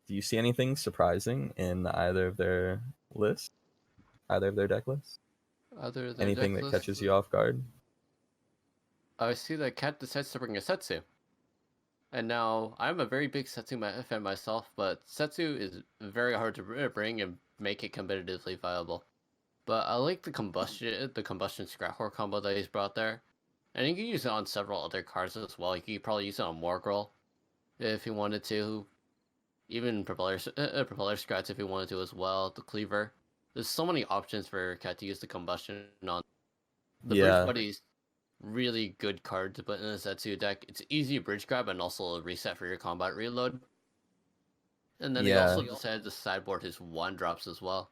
do you see anything surprising in either of their lists? Either of their deck lists? Other than Anything deck that list, catches you off guard? I see that Katt decides to bring a Settsu. And now, I'm a very big Settsu fan myself, but Settsu is very hard to bring and make it competitively viable. But I like the combustion Scrapcore combo that he's brought there. And you can use it on several other cards as well. You could probably use it on Morgirl if you wanted to. Even Propeller Scrats if you wanted to as well. The Cleaver. There's so many options for Katt to use the combustion on. The Bridge Yeah. Buddy's really good card to put in a Settsu deck. It's easy bridge grab and also a reset for your combat reload. And then he Yeah. also decided to sideboard his 1-drops as well.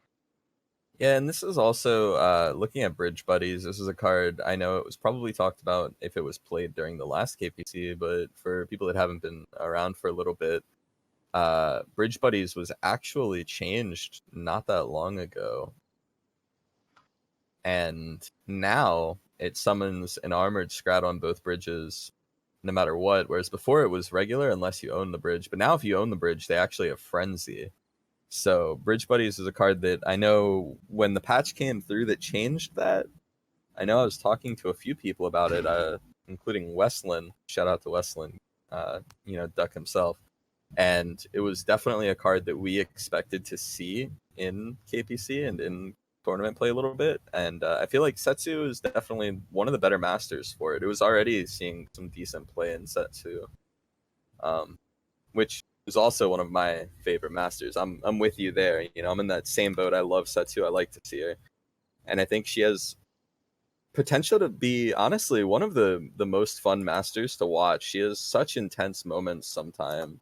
Yeah, and this is also looking at Bridge Buddies. This is a card I know it was probably talked about if it was played during the last KPC, but for people that haven't been around for a little bit, Bridge Buddies was actually changed not that long ago. And now it summons an armored Scrat on both bridges no matter what, whereas before it was regular unless you own the bridge. But now if you own the bridge, they actually have Frenzy. So Bridge Buddies is a card that I know when the patch came through that changed that. I know I was talking to a few people about it, including Westland. Shout out to Westland, Duck himself. And it was definitely a card that we expected to see in KPC and in tournament play a little bit. And I feel like Settsu is definitely one of the better masters for it. It was already seeing some decent play in Settsu, which is also one of my favorite masters. I'm with you there. I'm in that same boat. I love Settsu. I like to see her. And I think she has potential to be, honestly, one of the most fun masters to watch. She has such intense moments sometimes.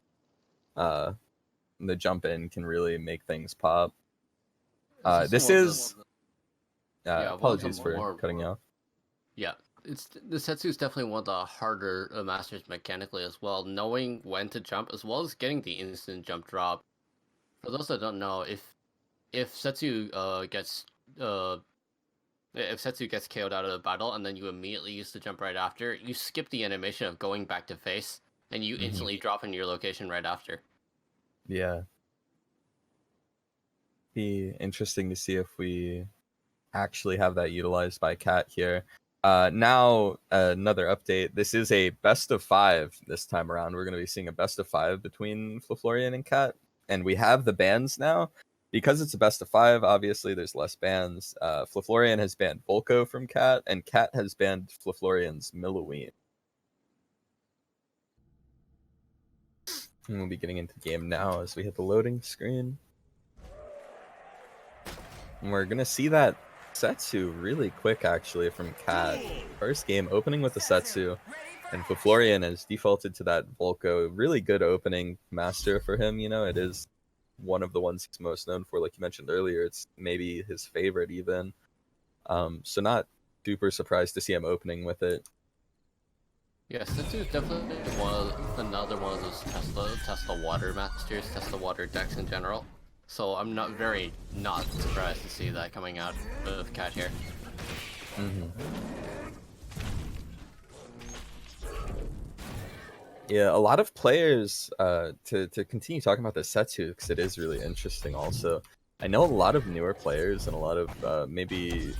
The jump in can really make things pop. This is... apologies for cutting you off. Yeah, the Settsu is definitely one of the harder masters mechanically as well, knowing when to jump as well as getting the instant jump drop. For those that don't know, if Settsu gets KO'd out of the battle and then you immediately use the jump right after, you skip the animation of going back to face and you instantly drop into your location right after. Yeah. Be interesting to see if we actually have that utilized by Katt here. Now, another update. This is a best of 5 this time around. We're going to be seeing a best of 5 between Floforian and Katt. And we have the bans now. Because it's a best of 5, obviously there's less bans. Floforian has banned Volco from Katt, and Katt has banned Floforian's Milloween. And we'll be getting into game now as we hit the loading screen. And we're going to see that Settsu really quick, actually, from Katt. First game, opening with the Settsu. And Floforian has defaulted to that Volco. Really good opening master for him, It is one of the ones he's most known for, like you mentioned earlier. It's maybe his favorite, even. So not super surprised to see him opening with it. Yeah, Settsu is definitely another one of those Tesla water masters, Tesla water decks in general. So I'm not surprised to see that coming out of Katt here. Yeah, a lot of players, to continue talking about the Settsu, because it is really interesting also. I know a lot of newer players and a lot of maybe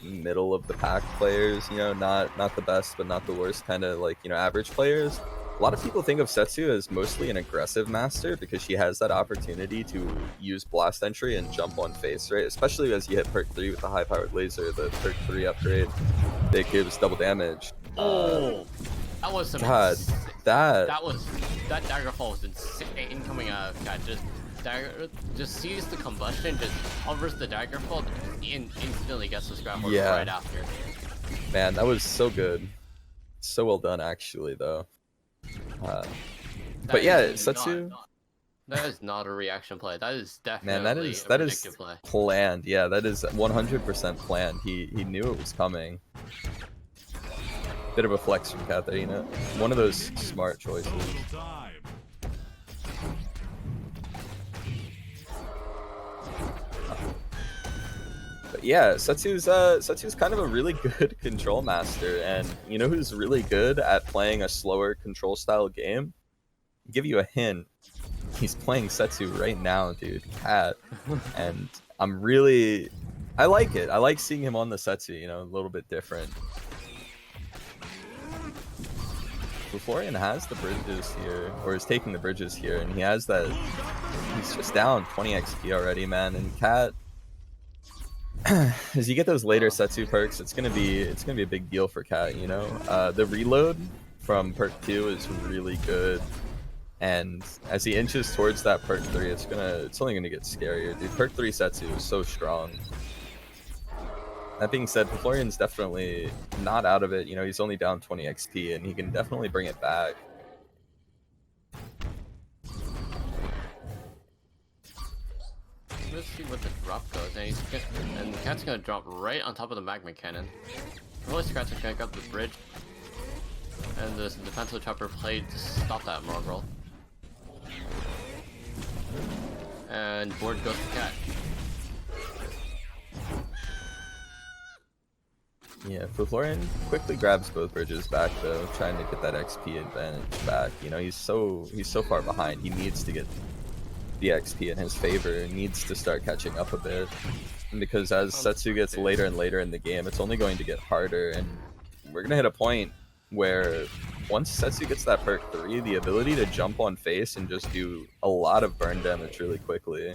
middle of the pack players, not the best but not the worst, kind of like, average players. A lot of people think of Settsu as mostly an aggressive master because she has that opportunity to use blast entry and jump on face, right? Especially as you hit perk 3 with the high powered laser, the perk 3 upgrade that gives double damage. That was some God, that daggerfall was insane coming out of Katt. Just sees the combustion, just hovers the daggerfall, and instantly gets the scrap right after. Man, that was so good. So well done, actually, though. But yeah, Settsu. That is not a reaction play. That is definitely that is play. Planned. Yeah, that is 100% planned. He knew it was coming. Bit of a flex from Katt there, one of those smart choices. But yeah, Setsu's kind of a really good control master, and who's really good at playing a slower control style game? I'll give you a hint. he's playing Settsu right now, dude, Katt. And I like it. I like seeing him on the Settsu, you know, a little bit different. Floforian has the bridges here, or is taking the bridges here, and he has that. He's just down 20 XP already, man. And Katt, as you get those later Settsu perks, it's gonna be a big deal for Katt. You know, the reload from perk 2 is really good, and as he inches towards that perk 3, it's only gonna get scarier, dude. Perk 3 Settsu is so strong. That being said, Floforian's definitely not out of it. You know, he's only down 20 XP, and he can definitely bring it back. Let's see what the drop goes, and Katt's gonna drop right on top of the magma cannon. Really Scratch is gonna grab the bridge, and this defensive chopper played to stop that Morgul. And board goes to Katt. Yeah, Floforian quickly grabs both bridges back though, trying to get that XP advantage back. You know, he's so far behind. He needs to get the XP in his favor. He needs to start catching up a bit. And because as Settsu gets later and later in the game, it's only going to get harder. And we're gonna hit a point where once Settsu gets that perk 3, the ability to jump on face and just do a lot of burn damage really quickly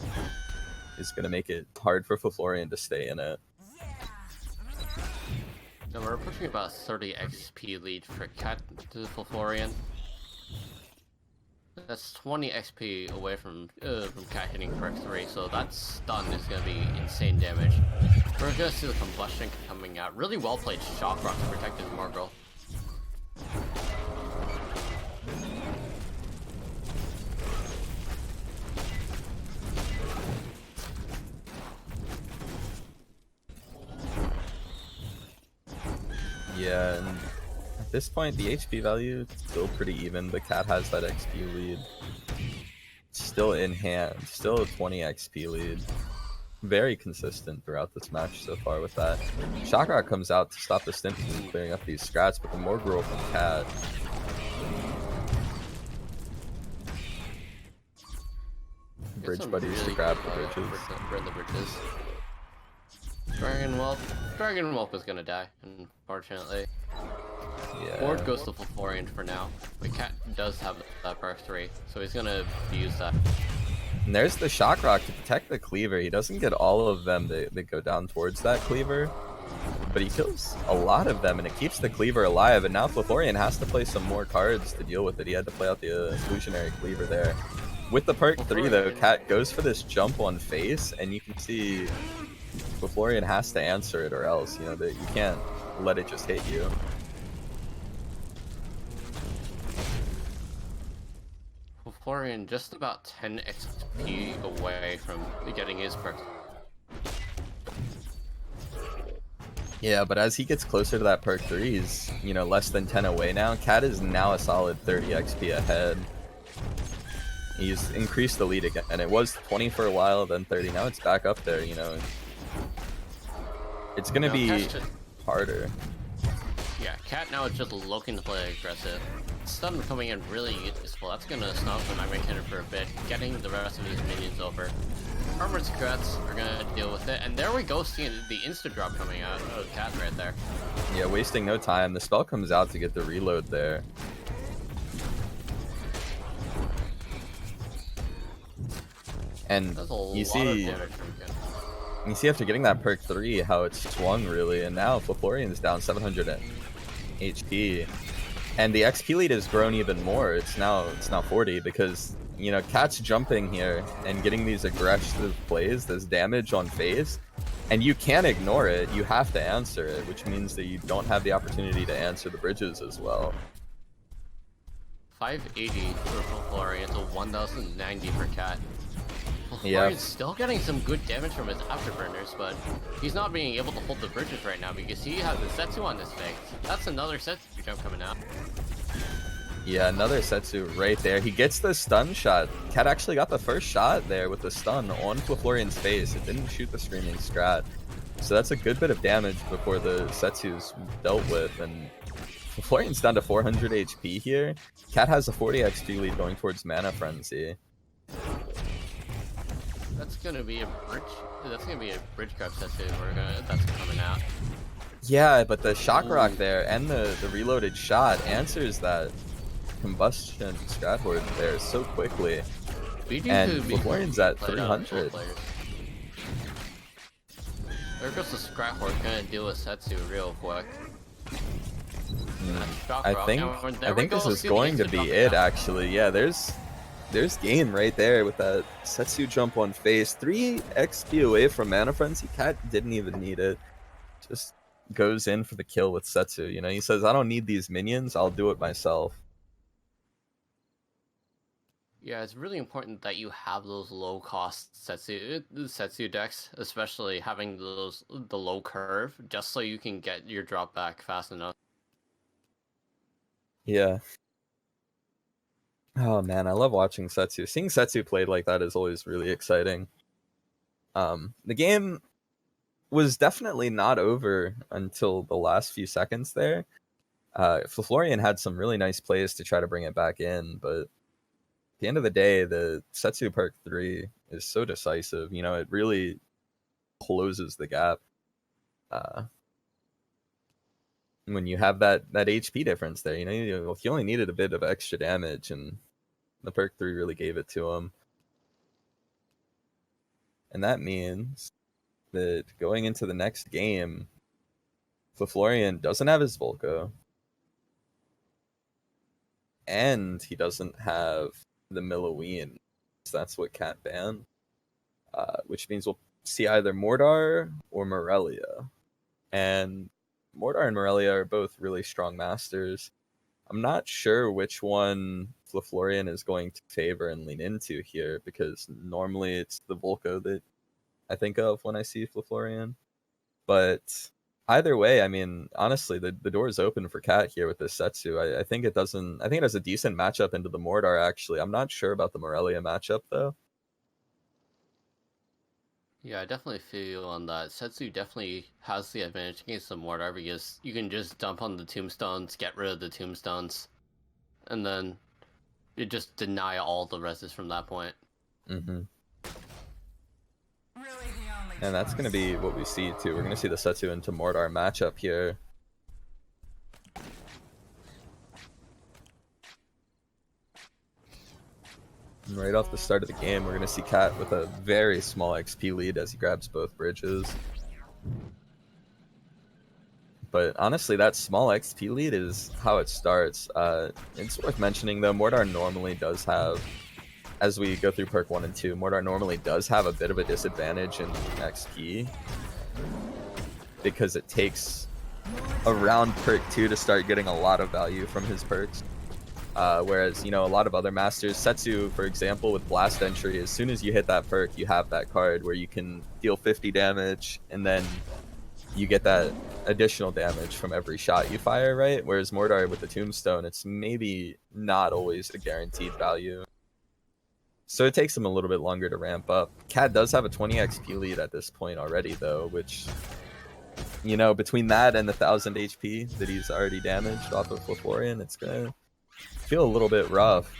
is gonna make it hard for Floforian to stay in it. Now we're pushing about 30 XP lead for Katt to Floforian. That's 20 XP away from Katt hitting perk 3, so that stun is going to be insane damage. We're going to see the combustion coming out. Really well played Shock Rock to protect his Morgul. Yeah, and at this point, the HP value is still pretty even, but Katt has that XP lead. Still in hand, still a 20 XP lead. Very consistent throughout this match so far with that. Shock Rock comes out to stop the Stimp from clearing up these scrats, but the Morgul from Katt. Bridge buddies really to grab the bridges. Burn the bridges. Dragon Whelp is gonna die, unfortunately. Yeah. Board goes to Floforian for now, but Katt does have that perk 3, so he's gonna use that. And there's the Shock Rock to protect the cleaver. He doesn't get all of them that go down towards that cleaver, but he kills a lot of them, and it keeps the cleaver alive. And now Floforian has to play some more cards to deal with it. He had to play out the illusionary cleaver there. With the perk 3 though, Katt goes for this jump on face, and you can see Floforian has to answer it, or else, you know, that you can't let it just hit you. Floforian just about 10 XP away from getting his perk. Yeah, but as he gets closer to that perk 3, he's, you know, less than 10 away now. Katt is now a solid 30 XP ahead. He's increased the lead again, and it was 20 for a while, then 30. Now it's back up there, you know. It's gonna be harder. Yeah, Katt now is just looking to play aggressive. Stun coming in really useful. That's gonna stop the Magma Cannon for a bit, getting the rest of these minions over. Armored Scrats are gonna deal with it, and there we go, seeing the insta drop coming out of Katt right there. Yeah, wasting no time. The spell comes out to get the reload there. And you see after getting that perk 3 how it's swung really, and now Floforian's down 700 HP, and the XP lead has grown even more. It's now 40 because, you know, Katt's jumping here and getting these aggressive plays, this damage on face, and you can't ignore it. You have to answer it, which means that you don't have the opportunity to answer the bridges as well. 580 for Floforian to 1090 for Katt. Yeah, He's still getting some good damage from his afterburners, but he's not being able to hold the bridges right now because he has the Settsu on his face. That's another Settsu jump coming out. Yeah, another Settsu right there. He gets the stun shot. Katt actually got the first shot there with the stun on Floforian's face. It didn't shoot the Screaming Scrat. So that's a good bit of damage before the Setsu's dealt with. And Floforian's down to 400 HP here. Katt has a 40 XP lead going towards Mana Frenzy. That's gonna be a bridge. That's gonna be a bridge grab Settsu. That's coming out. Yeah, but the shock rock Ooh. there and the reloaded shot answers that combustion Strat Horde there so quickly. BG And could be Floforian's at played out of 300. players. There goes the Strat Horde, gonna deal with Settsu real quick. I think this is going to be it, actually. Yeah, there's game right there with that Settsu jump on face. 3 XP away from Mana Frenzy. Katt didn't even need it. Just goes in for the kill with Settsu. You know, he says, I don't need these minions, I'll do it myself. Yeah, it's really important that you have those low-cost Settsu decks, especially having the low curve, just so you can get your drop back fast enough. Yeah. Oh man, I love watching Settsu. Seeing Settsu played like that is always really exciting. The game was definitely not over until the last few seconds there. Floforian had some really nice plays to try to bring it back in, but at the end of the day, the Settsu perk 3 is so decisive. You know, it really closes the gap. When you have that HP difference there, you know, he only needed a bit of extra damage, and the perk 3 really gave it to him. And that means that going into the next game, Floforian doesn't have his Volco, and he doesn't have the Milloween. So that's what Katt banned, which means we'll see either Mordar or Morellia. And Mordar and Morellia are both really strong masters. I'm not sure which one Floforian is going to favor and lean into here, because normally it's the Volco that I think of when I see Floforian. But either way, I mean, honestly, the door is open for Katt here with this Settsu. I think it doesn't. I think it has a decent matchup into the Mordar. Actually, I'm not sure about the Morellia matchup though. Yeah, I definitely feel on that. Settsu definitely has the advantage against the Mordar because you can just dump on the tombstones, get rid of the tombstones, and then you just deny all the reses from that point. And that's going to be what we see too. We're going to see the Settsu into Mordar matchup here. And right off the start of the game, we're going to see Katt with a very small XP lead as he grabs both bridges. But honestly, that small XP lead is how it starts. It's worth mentioning though, Mordar normally does have, as we go through perk 1 and 2, Mordar normally does have a bit of a disadvantage in XP, because it takes around perk 2 to start getting a lot of value from his perks. Whereas, you know, a lot of other masters, Settsu, for example, with Blast Entry, as soon as you hit that perk, you have that card where you can deal 50 damage, and then you get that additional damage from every shot you fire, right? Whereas Mordar with the Tombstone, it's maybe not always a guaranteed value. So it takes him a little bit longer to ramp up. Katt does have a 20 XP lead at this point already, though, which, you know, between that and the 1000 HP that he's already damaged off of Floforian, it's gonna feel a little bit rough.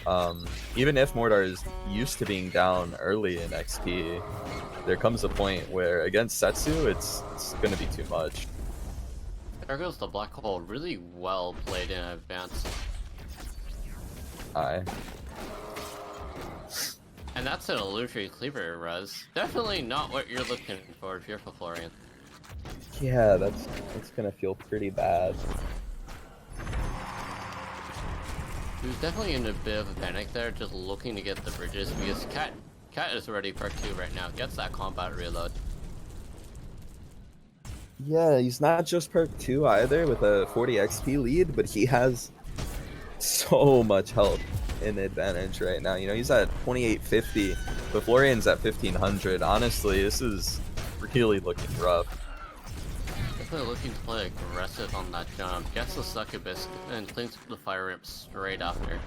Even if Mordar is used to being down early in XP, there comes a point where against Settsu, it's gonna be too much. There goes the black hole, really well played in advance. Aye. And that's an illusory cleaver res. Definitely not what you're looking for if you're Floforian. Yeah, that's gonna feel pretty bad. He was definitely in a bit of a panic there, just looking to get the bridges, because Katt is already perk 2 right now, gets that combat reload. Yeah, he's not just perk 2 either with a 40 XP lead, but he has so much health in advantage right now. You know, he's at 2850, but Florian's at 1500. Honestly, this is really looking rough. Definitely looking to play aggressive on that jump. Gets the succubus and cleans the fire ramp straight after.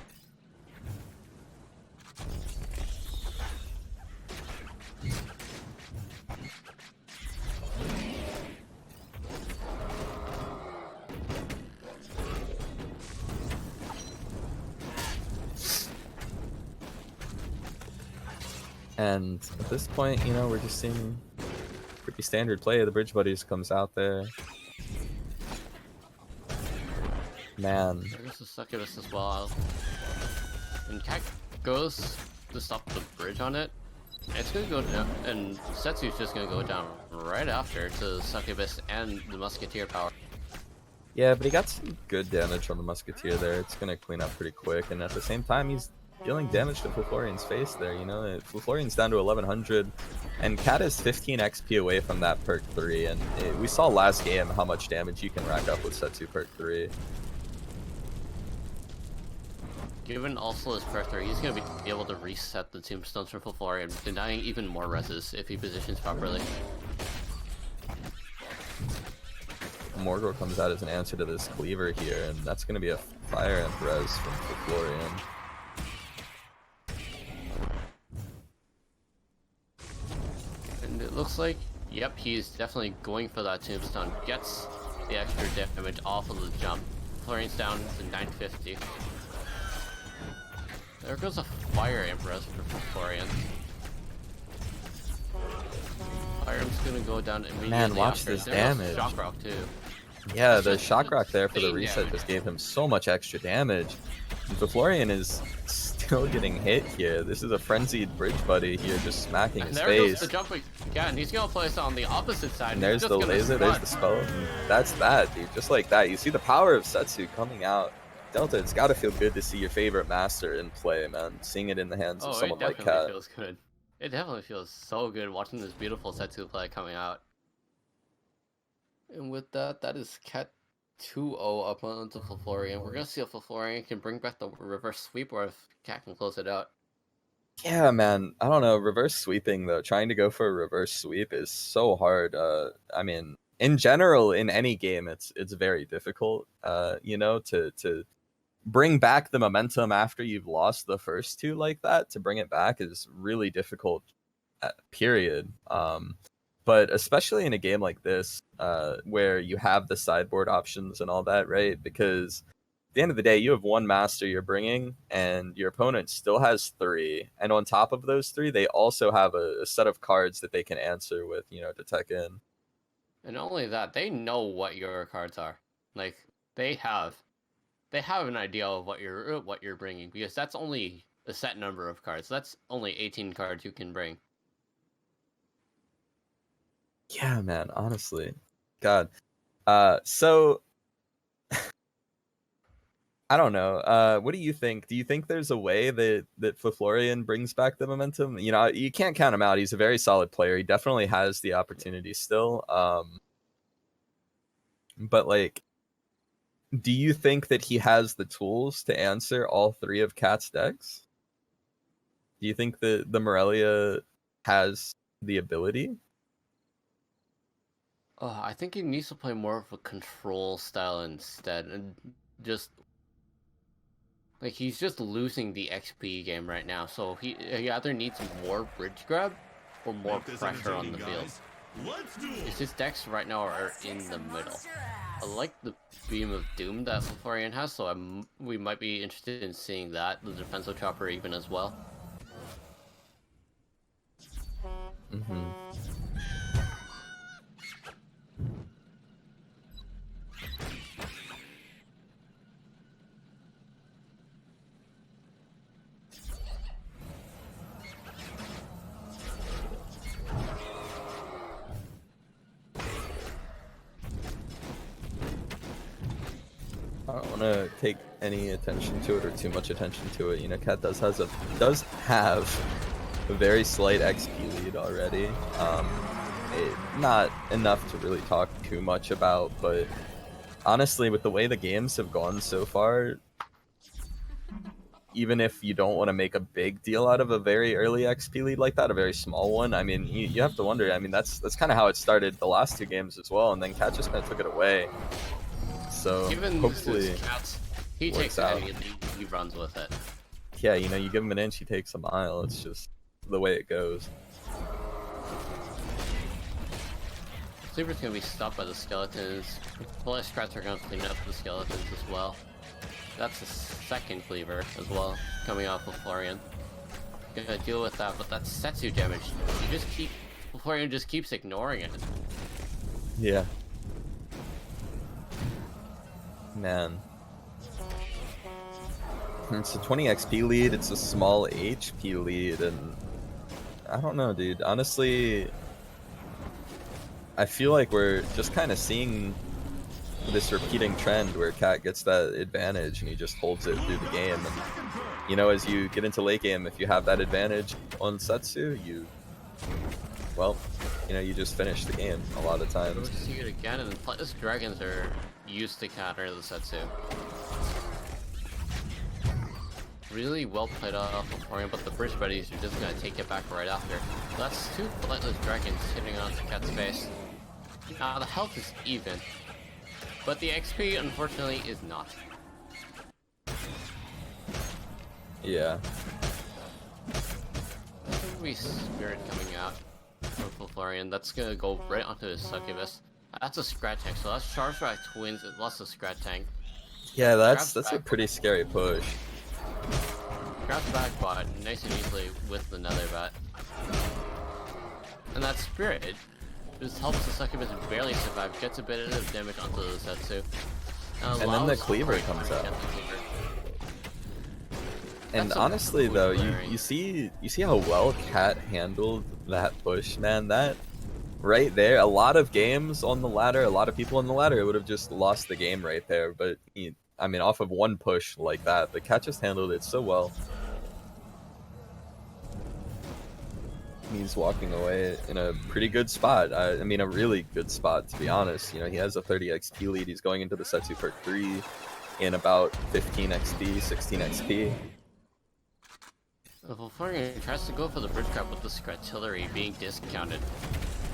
And at this point, you know, we're just seeing pretty standard play. The Bridge Buddies comes out there. Man. There's the succubus as well. And Katt goes to stop the bridge on it. And it's gonna go down, and Setsu's just gonna go down right after to succubus and the musketeer power. Yeah, but he got some good damage on the musketeer there. It's gonna clean up pretty quick, and at the same time, he's dealing damage to Floforian's face there. You know, Floforian's down to 1100, and Katt is 15 XP away from that perk 3. And we saw last game how much damage you can rack up with Settsu perk 3. Given also his perk 3, he's gonna be able to reset the tombstones for Floforian, denying even more reses if he positions properly. Mordar comes out as an answer to this cleaver here, and that's going to be a fire and res from Floforian. And it looks like, yep, he's definitely going for that tombstone. Gets the extra damage off of the jump. Floforian's down to 950. There goes a fire Empress for Floforian. Fire's gonna go down immediately. Man, watch after. this There's damage. Shock Rock too. Yeah, It's the just shock rock there for the insane reset damage. just gave him so much extra damage. And Floforian is still getting hit here. This is a frenzied Bridge Buddy here, just smacking And his there goes the face. jump again. He's gonna place it on the opposite side. And there's the laser, there's the spell. And that's that, dude. Just like that. You see the power of Settsu coming out. Delta, it's got to feel good to see your favorite master in play, man. Seeing it in the hands of someone like definitely Katt. feels good. It definitely feels so good watching this beautiful Settsu play coming out. And with that, that is Katt 2-0 up onto Floforian. We're gonna see if Floforian can bring back the reverse sweep or if Katt can close it out. Yeah, man. I don't know. Reverse sweeping, though. Trying to go for a reverse sweep is so hard. I mean, in general, in any game, it's very difficult, you know, to bring back the momentum after you've lost the first two like that. To bring it back is really difficult, period. But especially in a game like this, where you have the sideboard options and all that, right? Because at the end of the day, you have one master you're bringing, and your opponent still has 3. And on top of those 3, they also have a set of cards that they can answer with, you know, to tech in. And not only that, they know what your cards are. Like they have an idea of what you're bringing, because that's only a set number of cards. That's only 18 cards you can bring. Yeah, man, honestly. God. So I don't know. What do you think? Do you think there's a way that Floforian brings back the momentum? You know, you can't count him out. He's a very solid player. He definitely has the opportunity still. But like, do you think that he has the tools to answer all 3 of Katt's decks? Do you think that the Morellia has the ability? I think he needs to play more of a control style instead, and just like he's just losing the XP game right now. So he either needs more bridge grab or more pressure on the field. His decks right now are in the middle. I like the Beam of Doom that Floforian has, so we might be interested in seeing that, the defensive chopper even as well. Mm-hmm. I don't want to take any attention to it or too much attention to it. You know, Katt does have a very slight XP lead already. Not enough to really talk too much about, but honestly, with the way the games have gone so far, even if you don't want to make a big deal out of a very early XP lead like that, a very small one, I mean, you have to wonder. I mean, that's kind of how it started the last 2 games as well, and then Katt just kind of took it away. So Given hopefully Katt, he takes out. it and he runs with it. Yeah, you know, you give him an inch, he takes a mile. It's just the way it goes. Sleeper's gonna be stopped by the skeletons. Plus, strats are gonna clean up the skeletons as well. That's the second cleaver as well, coming off of Florian. gonna deal with that, but that's Settsu damage. Floforian just keeps ignoring it. Yeah. Man. It's a 20 XP lead, it's a small HP lead, and I don't know, dude. Honestly, I feel like we're just kind of seeing this repeating trend where Katt gets that advantage and he just holds it through the game. And, you know, as you get into late game, if you have that advantage on Settsu, well, you know, you just finish the game a lot of times. We'll see it again, and Flightless Dragons are used to counter the Settsu. Really well played off Floforian, but the bridge buddies are just gonna take it back right after. That's two Flightless Dragons hitting onto Katt's face. Now the health is even, but the XP unfortunately is not. Yeah. There's gonna be Spirit coming out from Floforian. That's gonna go right onto his Succubus. That's a Scratch Tank, so that's Charge Back Twins. It lost a Scratch Tank. Yeah, that's a pretty scary push. Grabs back bot nice and easily with the Nether Bat. And that Spirit just helps the Succubus barely survive, gets a bit of damage onto the Settsu. And then the Cleaver comes out. And honestly though, you see how well Katt handled that push, man. That right there, a lot of games on the ladder, a lot of people on the ladder would have just lost the game right there, but I mean, off of one push like that, the Katt just handled it so well. He's walking away in a pretty good spot. I mean, a really good spot, to be honest. You know, he has a 30 XP lead. He's going into the Settsu perk 3 in about 15 XP, 16 XP. Floforian tries to go for the bridge grab with the Scratillery being discounted,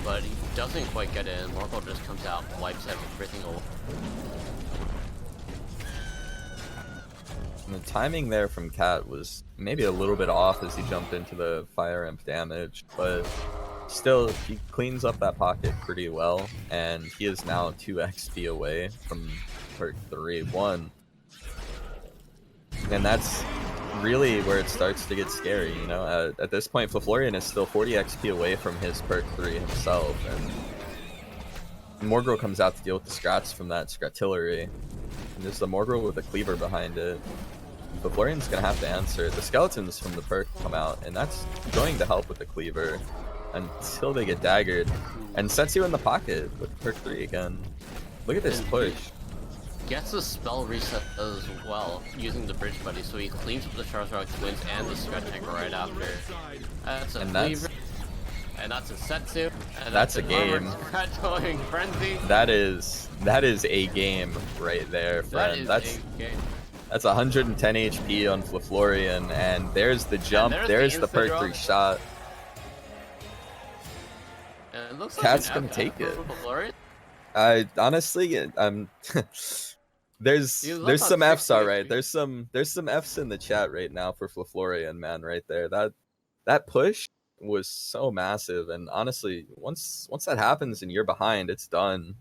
but he doesn't quite get it, and Morgul just comes out, wipes everything away. And the timing there from Katt was maybe a little bit off as he jumped into the Fire Imp damage, but still, he cleans up that pocket pretty well, and he is now 2 XP away from perk 3-1. And that's really where it starts to get scary, you know? At this point, Floforian is still 40 XP away from his perk 3 himself, and Morgul comes out to deal with the scrats from that Scratillery. And there's the Morgul with the Cleaver behind it. Floforian's gonna have to answer. The skeletons from the perk come out, and that's going to help with the Cleaver until they get daggered. And Settsu in the pocket with perk 3 again. Look at this push. Gets a spell reset as well using the bridge buddy, so he cleans up the Charge Rock Twins and the Scratch Tank right after. That's a Cleaver. And that's a Settsu. And that's a game. Going frenzy. That is a game right there, friend. That's a game. That's 110 HP on Floforian, and there's the jump. There's the perk 3 shot. And it looks Katt's like gonna take it. I honestly, there's some Fs, alright. There's some Fs in the chat right now for Floforian, man. Right there, that push was so massive, and honestly, once that happens and you're behind, it's done.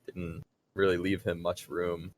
Didn't really leave him much room.